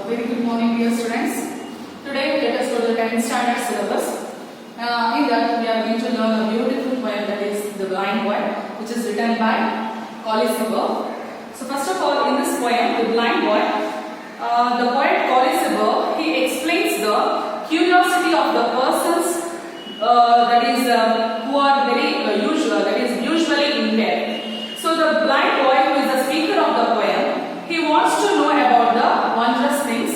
Very good morning, dear students. Today, let us go to the 10th standard syllabus. In that, we are going to learn a beautiful poem that is The Blind Boy, which is written by Colley, Cibber. So, first of all, in this poem, The Blind Boy, the poet Colley, Cibber, he explains the curiosity of the persons who are very usual, that is usually impaired. So, the blind boy, who is the speaker of the poem, he wants to know about the wondrous things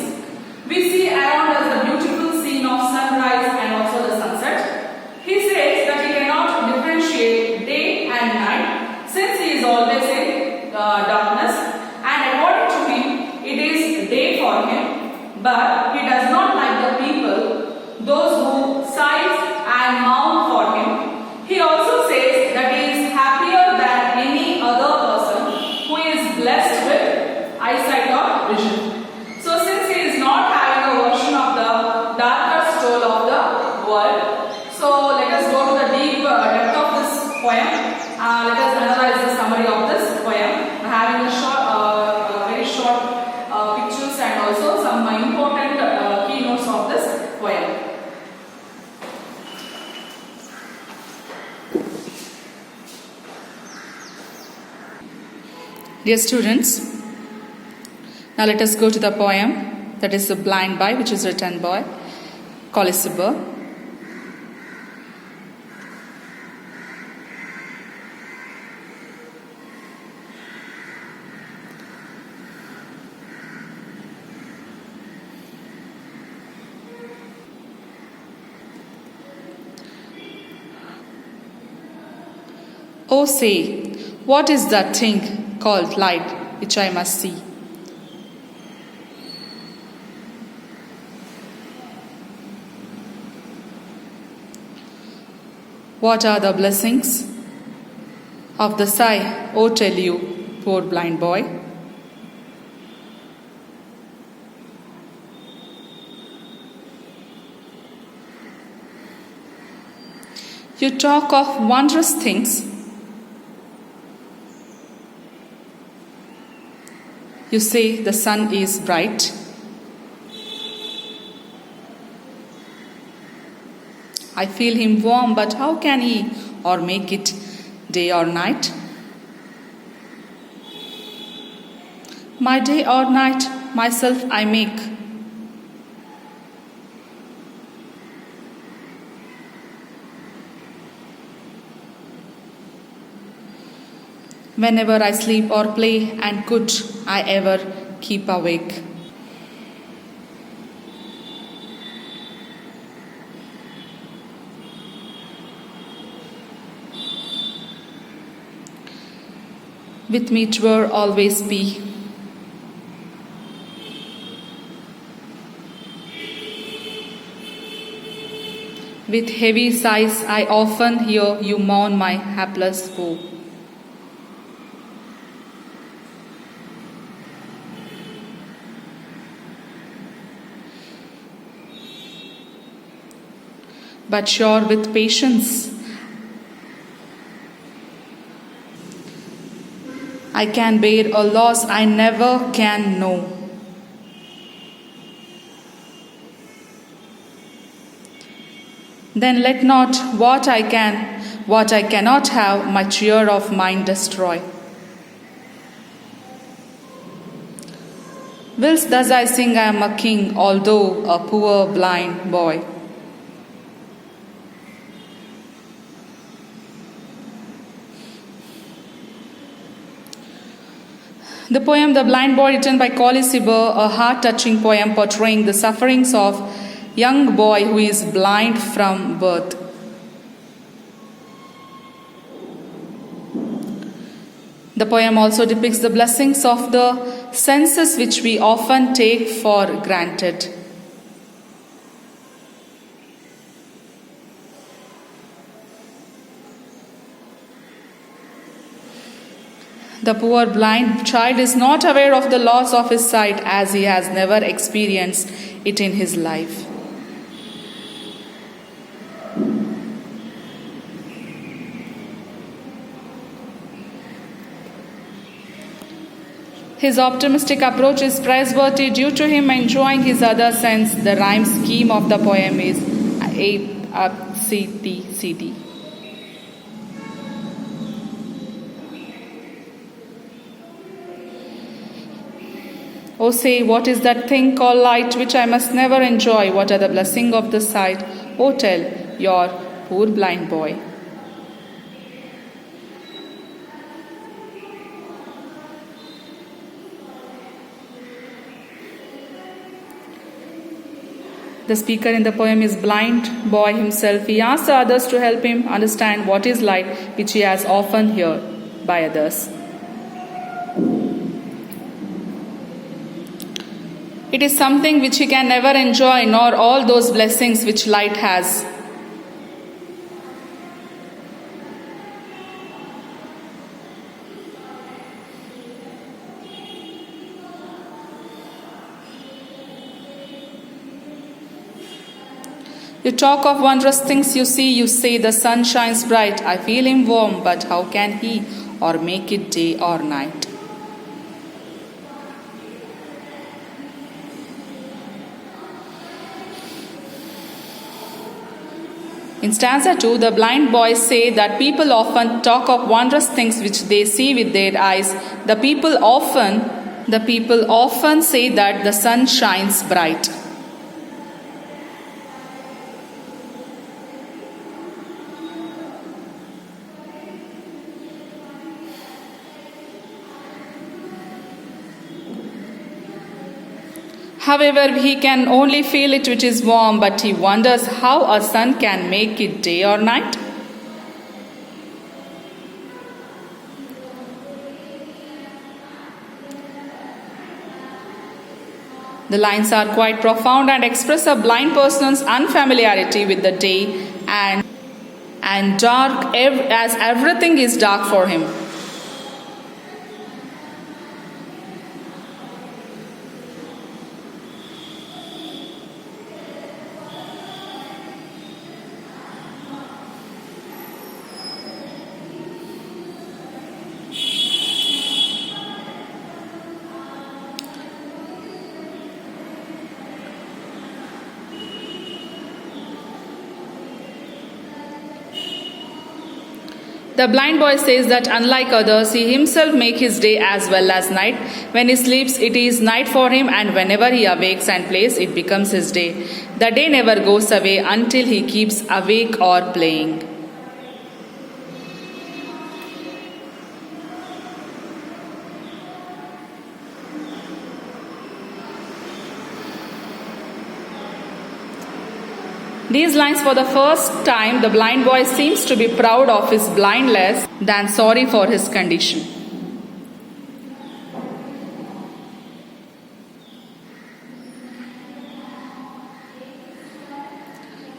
we see around us, the beautiful scene of sunrise and also the sunset. He says that he cannot differentiate day and night since he is always in darkness, and according to him it is day for him, but he does not like the people, those who sigh and mourn for him. He also says that he is happier than any other person who is blessed with eyesight or vision. So since he is not having a version of the darker soul of the world, so let us go to the deep depth of this poem. Let us analyze the summary of this poem, having a short, very short pictures and also some important keynotes of this poem. Dear students, now let us go to the poem that is The Blind Boy, which is written by Colley, Cibber. Oh, say, what is that thing called light which I must see? What are the blessings of the sigh, oh tell you, poor blind boy? You talk of wondrous things. You say the sun is bright. I feel him warm, but how can he or make it day or night? My day or night myself I make. Whenever I sleep or play, and could I ever keep awake? With me 'twere always be. With heavy sighs I often hear you mourn my hapless foe. But sure with patience I can bear a loss I never can know. Then let not what I cannot have, my cheer of mind destroy. Whilst thus I sing I am a king, although a poor blind boy. The poem The Blind Boy, written by Colley, Cibber, a heart-touching poem portraying the sufferings of a young boy who is blind from birth. The poem also depicts the blessings of the senses which we often take for granted. The poor blind child is not aware of the loss of his sight as he has never experienced it in his life. His optimistic approach is praiseworthy due to him enjoying his other sense. The rhyme scheme of the poem is A-C-T-C-D. Oh, say, what is that thing called light which I must never enjoy? What are the blessings of the sight? Oh, tell your poor blind boy. The speaker in the poem is blind boy himself. He asks others to help him understand what is light, which he has often heard by others. It is something which he can never enjoy, nor all those blessings which light has. You talk of wondrous things you see, you say the sun shines bright. I feel him warm, but how can he or make it day or night? In stanza 2, the blind boys say that people often talk of wondrous things which they see with their eyes. The people often say that the sun shines bright. However, he can only feel it which is warm, but he wonders how a sun can make it day or night. The lines are quite profound and express a blind person's unfamiliarity with the day and dark as everything is dark for him. The blind boy says that unlike others, he himself makes his day as well as night. When he sleeps, it is night for him, and whenever he awakes and plays, it becomes his day. The day never goes away until he keeps awake or playing. These lines, for the first time, the blind boy seems to be proud of his blindness than sorry for his condition.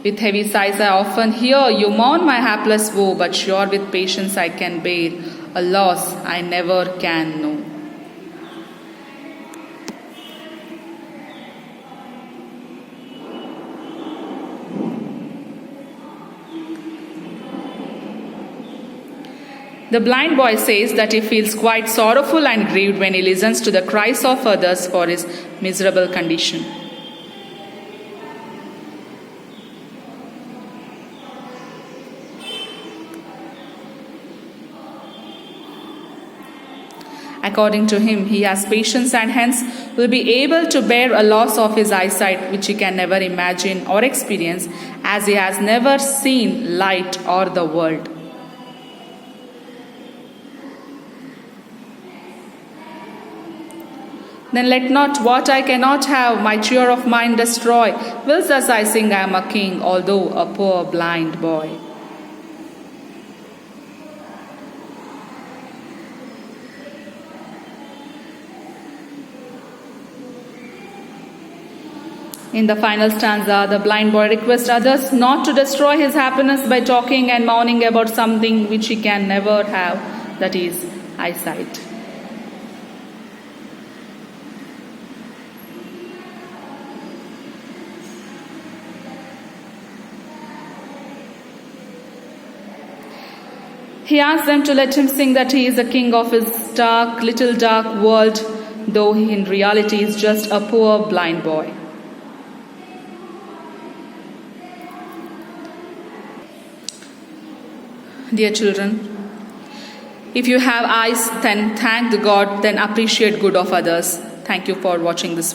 With heavy sighs I often hear you mourn my hapless woe, but sure with patience I can bear a loss I never can know. The blind boy says that he feels quite sorrowful and grieved when he listens to the cries of others for his miserable condition. According to him, he has patience and hence will be able to bear a loss of his eyesight which he can never imagine or experience, as he has never seen light or the world. Then let not what I cannot have my cheer of mind destroy, whilst as I sing I am a king, although a poor blind boy. In the final stanza, the blind boy requests others not to destroy his happiness by talking and mourning about something which he can never have, that is, eyesight. He asks them to let him sing that he is the king of his little dark world, though in reality is just a poor blind boy. Dear children, if you have eyes, then thank the God, then appreciate good of others. Thank you for watching this.